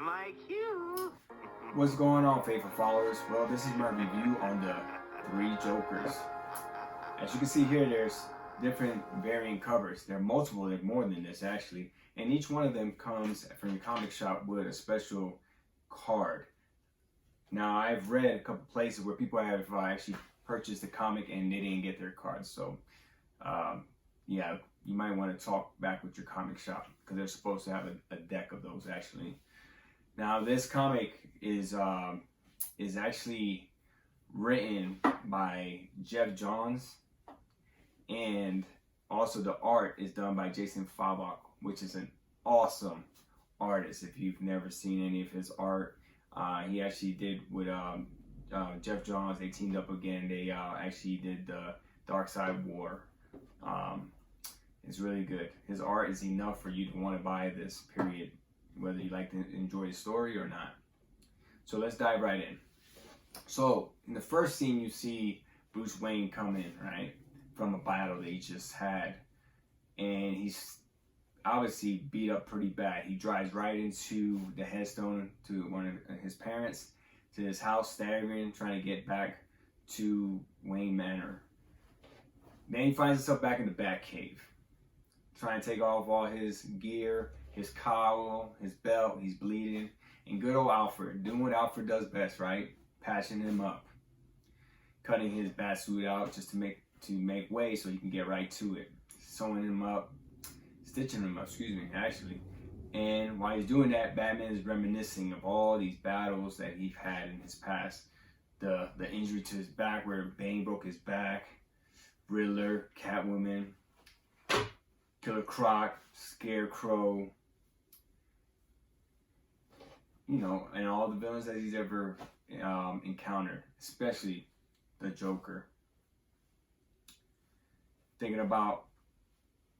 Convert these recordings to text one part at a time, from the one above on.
My cue. What's going on, faithful followers? Well, this is my review on the Three Jokers. As you can see here, there's different varying covers. There are multiple, there are more than this actually, and each one of them comes from your comic shop with a special card. Now, I've read a couple places where people have actually purchased the comic and they didn't get their cards. So, yeah, you might want to talk back with your comic shop because they're supposed to have a deck of those actually. Now, this comic is actually written by Geoff Johns, and also the art is done by Jason Fabok, which is an awesome artist. If you've never seen any of his art, he actually did with Geoff Johns. They teamed up again. They actually did the Dark Side War. It's really good. His art is enough for you to want to buy this, period, whether you like to enjoy the story or not. So let's dive right in. So in the first scene, you see Bruce Wayne come in, right, from a battle that he just had, and he's obviously beat up pretty bad. He drives right into the headstone to one of his parents, to his house, staggering, trying to get back to Wayne Manor. Then he finds himself back in the Batcave, trying to take off all his gear, his cowl, his belt. He's bleeding. And good old Alfred, doing what Alfred does best, right? Patching him up. Cutting his bat suit out just to make way so he can get right to it. Sewing him up, stitching him up, actually. And while he's doing that, Batman is reminiscing of all these battles that he's had in his past. The injury to his back where Bane broke his back, Riddler, Catwoman, Killer Croc, Scarecrow, you know, and all the villains that he's ever encountered, especially the Joker. Thinking about,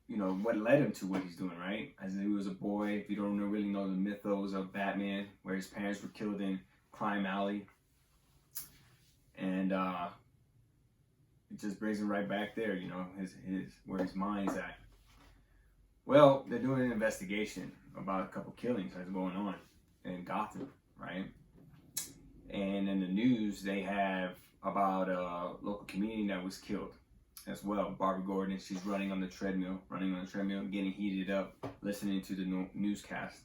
you know, what led him to what he's doing, right? As he was a boy, if you don't really know the mythos of Batman, where his parents were killed in Crime Alley. And it just brings him right back there, you know, his where his mind's at. Well, they're doing an investigation about a couple killings that's going on in Gotham, right? And in the news, they have about a local community that was killed as well. Barbara Gordon, she's running on the treadmill, getting heated up, listening to the newscast.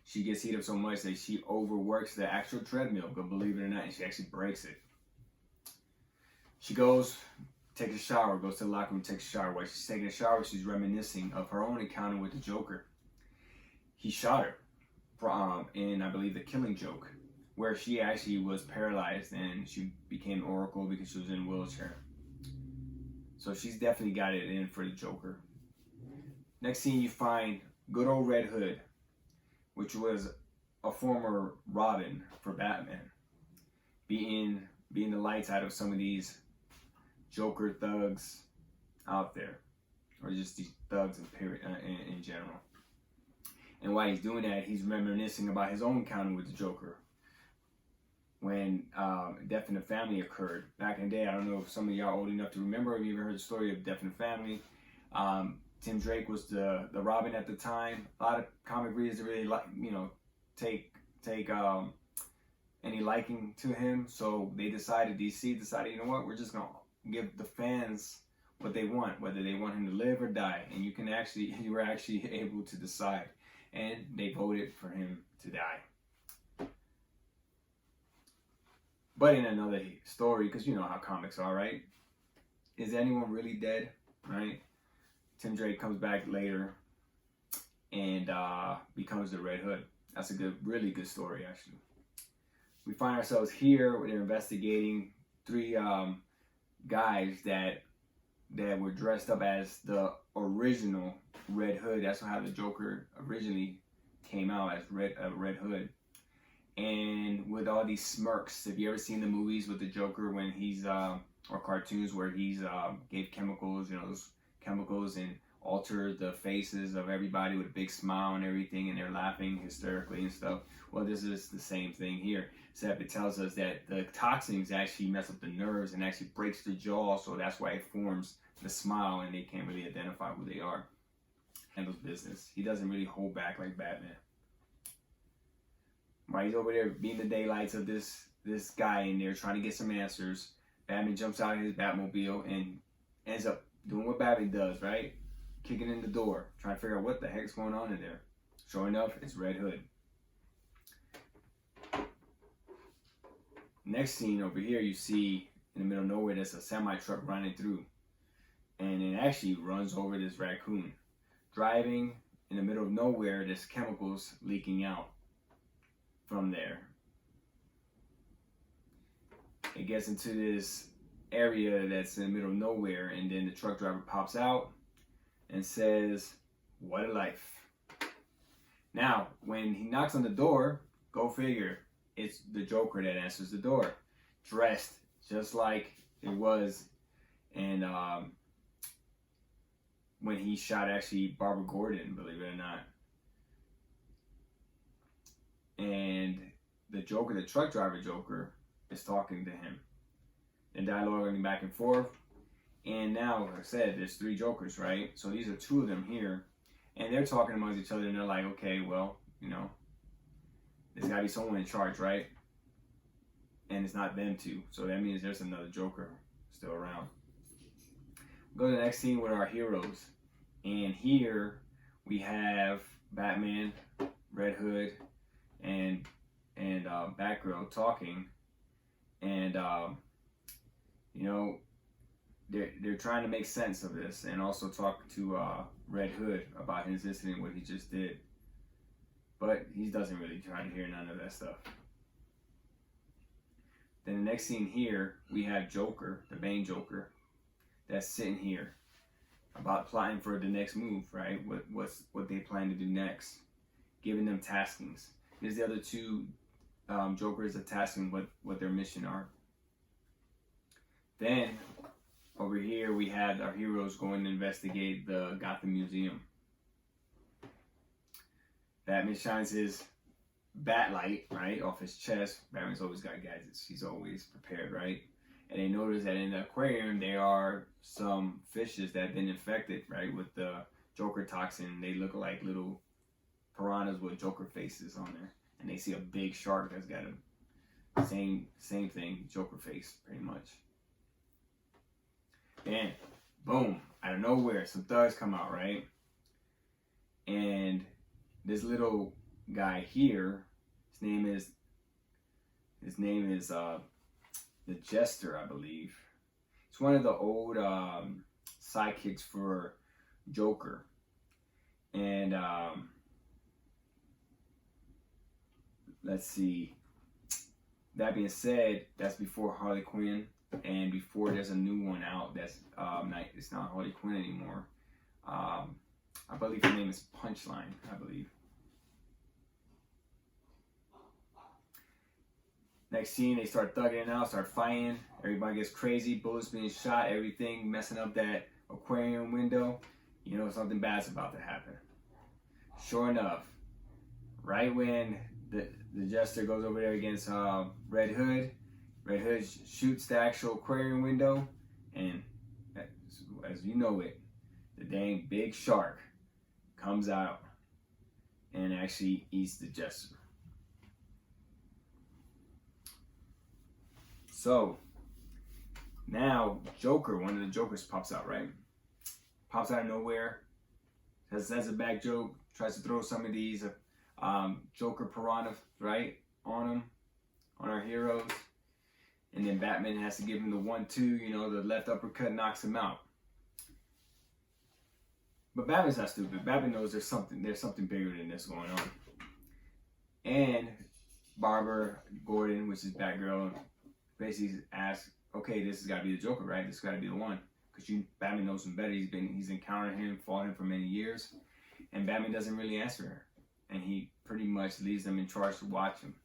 She gets heated up so much that she overworks the actual treadmill, but believe it or not, and she actually breaks it. She goes, takes a shower, goes to the locker room, takes a shower. While she's taking a shower, she's reminiscing of her own encounter with the Joker. He shot her in, I believe, The Killing Joke, where she actually was paralyzed and she became Oracle because she was in a wheelchair. So she's definitely got it in for the Joker. Next scene, you find good old Red Hood, which was a former Robin for Batman, beating the lights out of some of these Joker thugs out there, or just these thugs in general. And while he's doing that, he's reminiscing about his own encounter with the Joker when Death in the Family occurred back in the day. I don't know if some of y'all are old enough to remember. Have you ever heard the story of Death in the Family? Tim Drake was the Robin at the time. A lot of comic readers didn't really take any liking to him, so DC decided, you know what, we're just gonna give the fans what they want, whether they want him to live or die, and you were actually able to decide, and they voted for him to die. But in another story, because you know how comics are, right? Is anyone really dead, right? Tim Drake comes back later and becomes the Red Hood. That's a really good story, actually. We find ourselves here where they're investigating three guys that were dressed up as the original Red Hood. That's how the Joker originally came out, as Red Hood. And with all these smirks, have you ever seen the movies with the Joker when he's or cartoons where he's gave chemicals, you know, those chemicals, and altered the faces of everybody with a big smile and everything, and they're laughing hysterically and stuff? Well, this is the same thing here, except it tells us that the toxins actually mess up the nerves and actually breaks the jaw, so that's why it forms the smile and they can't really identify who they are. Handles business. He doesn't really hold back like Batman. While he's over there being the daylights of this guy in there trying to get some answers, Batman jumps out of his Batmobile and ends up doing what Batman does, right? Kicking in the door, trying to figure out what the heck's going on in there. Sure enough, it's Red Hood. Next scene over here, you see in the middle of nowhere, there's a semi truck running through, and it actually runs over this raccoon. Driving in the middle of nowhere, there's chemicals leaking out from there. It gets into this area that's in the middle of nowhere, and then the truck driver pops out and says, "What a life." Now, when he knocks on the door, go figure, it's the Joker that answers the door, dressed just like it was and when he shot actually Barbara Gordon, believe it or not. And the Joker, the truck driver Joker, is talking to him. And dialoguing back and forth. And now, like I said, there's 3 Jokers, right? So these are 2 of them here. And they're talking amongst each other, and they're like, okay, well, you know, there's got to be someone in charge, right? And it's not them 2. So that means there's another Joker still around. Go to the next scene with our heroes. And here we have Batman, Red Hood, and Batgirl talking. And, you know, they're trying to make sense of this and also talk to Red Hood about his incident, what he just did. But he doesn't really try to hear none of that stuff. Then the next scene here, we have Joker, the Bane Joker, that's sitting here about plotting for the next move, right? What they plan to do next, giving them taskings. There's the other 2 Jokers are tasking what their mission are. Then over here we had our heroes going to investigate the Gotham Museum. Batman shines his bat light, right, off his chest. Batman's always got gadgets. He's always prepared, right? And they notice that in the aquarium there are some fishes that have been infected, right, with the Joker toxin. They look like little piranhas with Joker faces on there. And they see a big shark that's got a same thing, Joker face, pretty much. Then, boom, out of nowhere, some thugs come out, right? And this little guy here, his name is the Jester, I believe. It's one of the old sidekicks for Joker. And let's see. That being said, that's before Harley Quinn, and before there's a new one out that's it's not Harley Quinn anymore. I believe her name is Punchline, I believe. Next scene, they start thugging it out, start fighting. Everybody gets crazy, bullets being shot, everything, messing up that aquarium window. You know something bad's about to happen. Sure enough, right when the Jester goes over there against Red Hood shoots the actual aquarium window, and as you know it, the dang big shark comes out and actually eats the Jester. So now Joker, one of the Jokers pops out, right? Pops out of nowhere, says a bad joke, tries to throw some of these Joker piranha, right, on him, on our heroes. And then Batman has to give him the 1-2, you know, the left uppercut knocks him out. But Batman's not stupid. Batman knows there's something bigger than this going on. And Barbara Gordon, which is Batgirl, basically asks, okay, this has got to be the Joker, right? This has got to be the one. Because Batman knows him better. He's encountered him, fought him for many years. And Batman doesn't really answer her. And he pretty much leaves them in charge to watch him.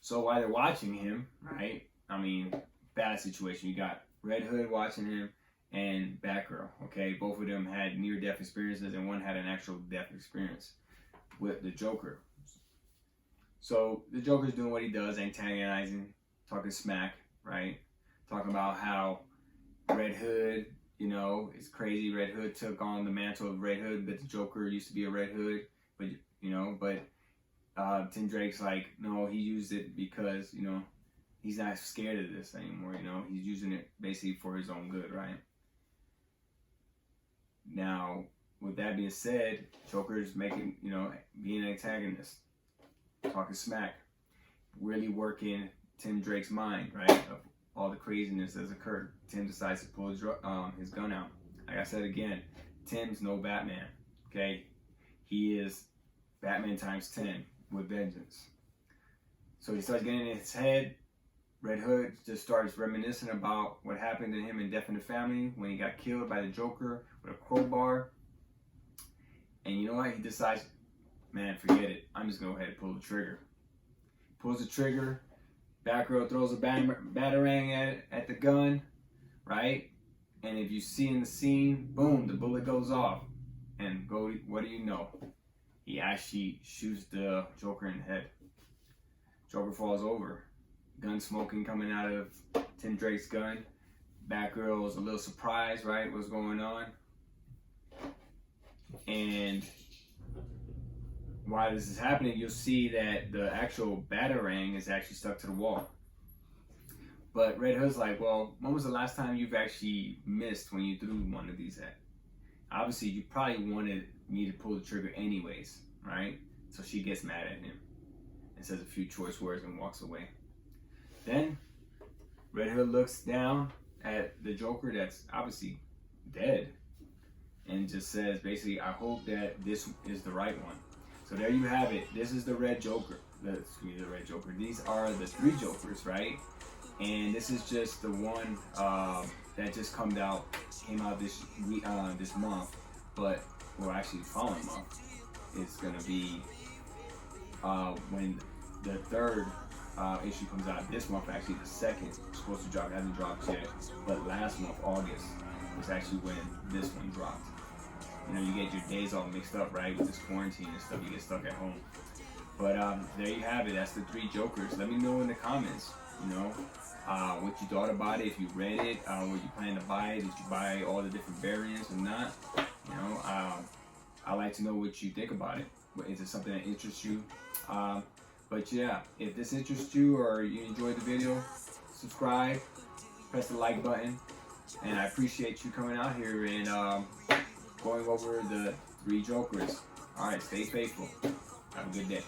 So while they're watching him, right? I mean, bad situation. You got Red Hood watching him and Batgirl, okay? Both of them had near-death experiences, and one had an actual death experience with the Joker. So the Joker's doing what he does, antagonizing, talking smack, right? Talking about how Red Hood, you know, it's crazy. Red Hood took on the mantle of Red Hood, but the Joker used to be a Red Hood, but you know, but Tim Drake's like, no, he used it because, you know, he's not scared of this anymore, you know. He's using it basically for his own good, right? Now, with that being said, Joker's making, you know, being an antagonist, talking smack, really working Tim Drake's mind, right? Of all the craziness that's occurred. Tim decides to pull his gun out. Like I said again, Tim's no Batman, okay? He is Batman times 10 with vengeance. So he starts getting in his head. Red Hood just starts reminiscing about what happened to him in Death in the Family when he got killed by the Joker with a crowbar. And you know what? He decides, man, forget it. I'm just going to go ahead and pull the trigger. Pulls the trigger. Batgirl throws a batarang at the gun, right? And if you see in the scene, boom, the bullet goes off. And what do you know? He actually shoots the Joker in the head. Joker falls over. Gun smoking coming out of Tim Drake's gun. Batgirl is a little surprised, right? What's going on? And while this is happening, you'll see that the actual batarang is actually stuck to the wall. But Red Hood's like, well, when was the last time you've actually missed when you threw one of these at? Obviously, you probably wanted me to pull the trigger anyways, right? So she gets mad at him and says a few choice words and walks away. Then Red Hood looks down at the Joker that's obviously dead and just says, basically, I hope that this is the right one. So there you have it. This is the Red Joker. The Red Joker. These are the 3 Jokers, right? And this is just the one that just came out this month. But well, actually, the following month it's gonna be when the 3rd issue comes out this month. Actually, the 2nd is supposed to drop. It hasn't dropped yet, but last month, August, was actually when this one dropped. You know, you get your days all mixed up, right? With this quarantine and stuff, you get stuck at home. But there you have it. That's the 3 Jokers. Let me know in the comments, you know, what you thought about it. If you read it, were you planning to buy it? Did you buy all the different variants or not? You know, I'd like to know what you think about it. Is it something that interests you? But yeah, if this interests you or you enjoyed the video, subscribe, press the like button, and I appreciate you coming out here and going over the 3 Jokers. Alright, stay faithful. Have a good day.